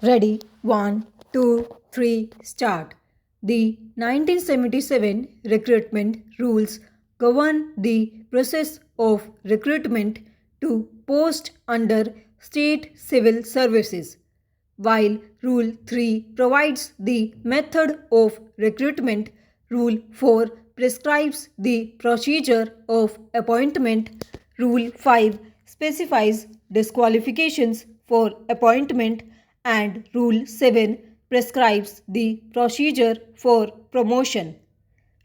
Ready? 1, 2, 3, start. The 1977 recruitment rules govern the process of recruitment to post under state civil services, while Rule 3 provides the method of recruitment. Rule 4 prescribes the procedure of appointment. Rule 5 specifies disqualifications for appointment, and Rule 7 prescribes the procedure for promotion.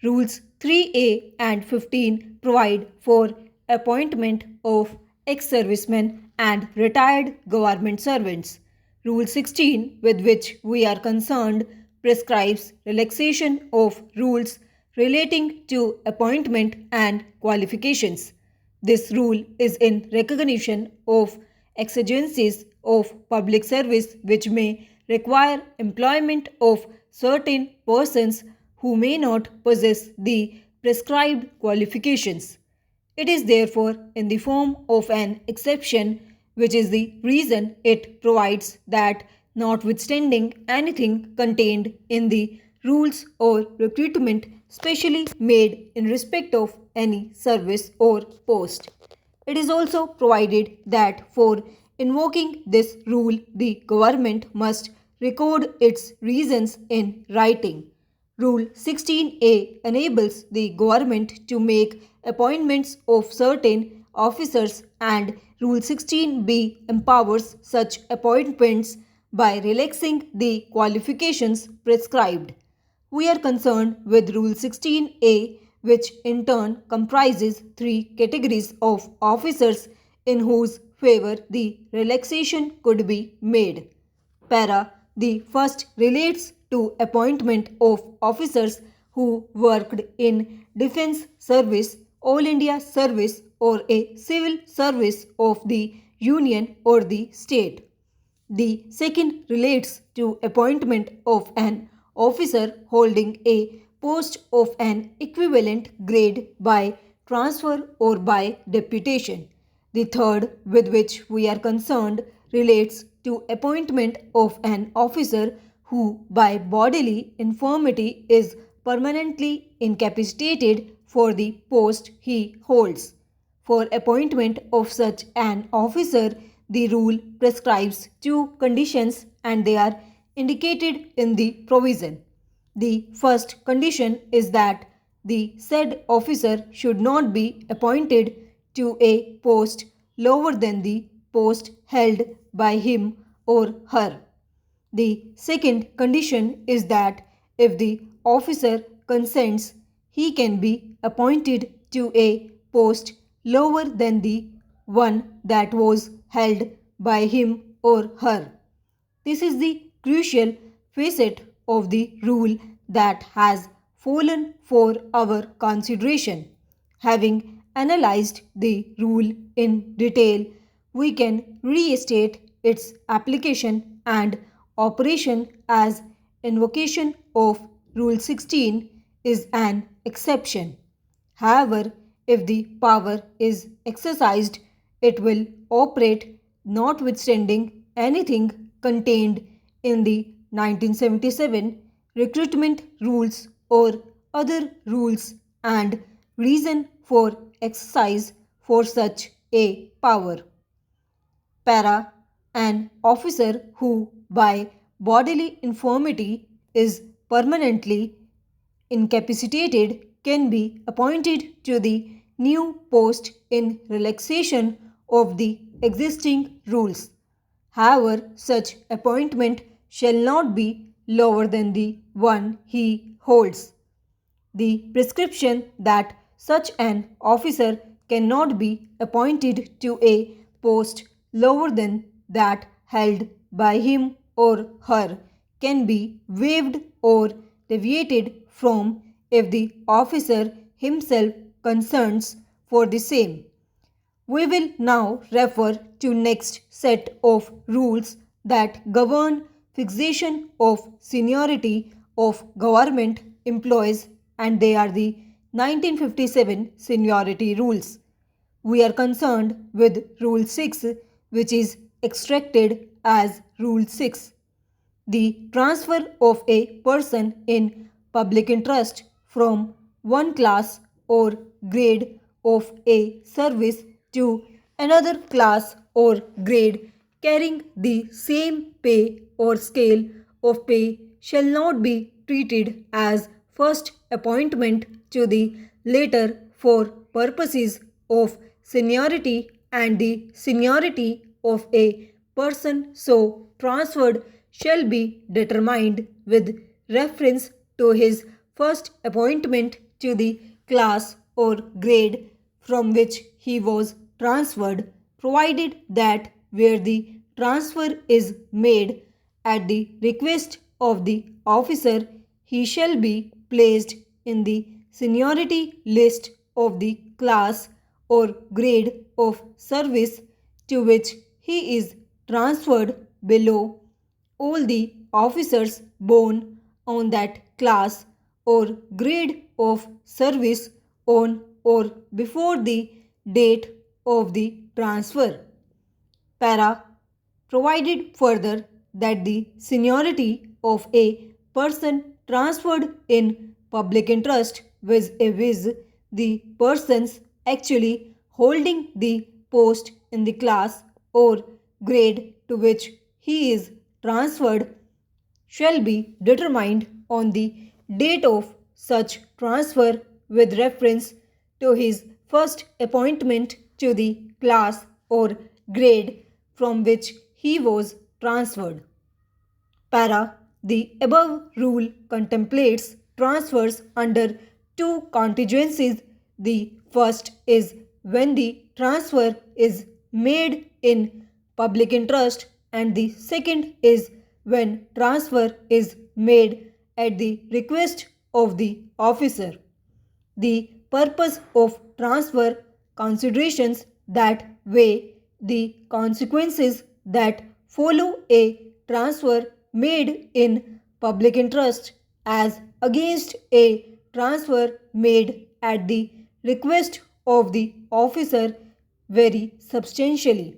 Rules 3A and 15 provide for appointment of ex-servicemen and retired government servants. Rule 16, with which we are concerned, prescribes relaxation of rules relating to appointment and qualifications. This rule is in recognition of exigencies of public service which may require employment of certain persons who may not possess the prescribed qualifications. It is therefore in the form of an exception, which is the reason it provides that notwithstanding anything contained in the rules or recruitment specially made in respect of any service or post, it is also provided that for invoking this rule the government must record its reasons in writing. Rule 16A enables the government to make appointments of certain officers, and Rule 16B empowers such appointments by relaxing the qualifications prescribed. We are concerned with Rule 16A, which in turn comprises three categories of officers in whose favor the relaxation could be made. Para. The first relates to appointment of officers who worked in defense service, all India service, or a civil service of the union or the state. The second relates to appointment of an officer holding a post of an equivalent grade by transfer or by deputation. The third, with which we are concerned, relates to appointment of an officer who by bodily infirmity is permanently incapacitated for the post he holds. For appointment of such an officer, the rule prescribes two conditions and they are indicated in the provision. The first condition is that the said officer should not be appointed to a post lower than the post held by him or her. The second condition is that if the officer consents, he can be appointed to a post lower than the one that was held by him or her. This is the crucial facet of the rule that has fallen for our consideration. Having analyzed the rule in detail, we can restate its application and operation as invocation of Rule 16 is an exception. However, if the power is exercised, it will operate notwithstanding anything contained in the 1977 recruitment rules or other rules and reason for exercise for such a power. Para. An officer who by bodily infirmity is permanently incapacitated can be appointed to the new post in relaxation of the existing rules. However, such appointment shall not be lower than the one he holds. The prescription that such an officer cannot be appointed to a post lower than that held by him or her can be waived or deviated from if the officer himself consents for the same. We will now refer to next set of rules that govern fixation of seniority of government employees, and they are the 1957 seniority rules. We are concerned with Rule 6, which is extracted as Rule 6. The transfer of a person in public interest from one class or grade of a service to another class or grade carrying the same pay or scale of pay shall not be treated as first appointment to the later for purposes of seniority, and the seniority of a person so transferred shall be determined with reference to his first appointment to the class or grade from which he was transferred, provided that where the transfer is made at the request of the officer, he shall be placed in the seniority list of the class or grade of service to which he is transferred below all the officers born on that class or grade of service on or before the date of the transfer. Para provided further that the seniority of a person transferred in public interest with the persons actually holding the post in the class or grade to which he is transferred shall be determined on the date of such transfer with reference to his first appointment to the class or grade from which he was transferred. Para. The above rule contemplates transfers under two contingencies. The first is when the transfer is made in public interest, and the second is when transfer is made at the request of the officer. The purpose of transfer considerations that weigh the consequences that follow a transfer made in public interest as against a transfer made at the request of the officer vary substantially.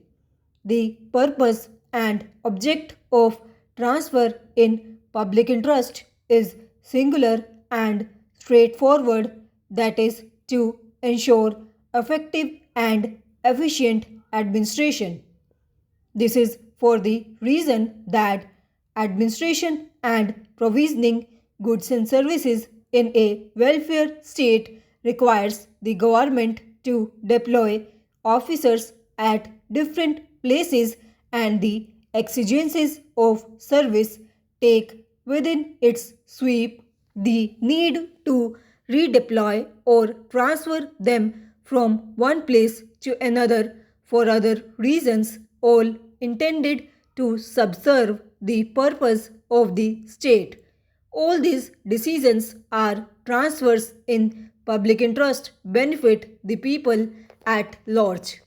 The purpose and object of transfer in public interest is singular and straightforward, that is, to ensure effective and efficient administration. This is for the reason that administration and provisioning goods and services in a welfare state requires the government to deploy officers at different places, and the exigencies of service take within its sweep the need to redeploy or transfer them from one place to another for other reasons, all intended to subserve the purpose of the state. All these decisions are transfers in public interest benefit the people at large.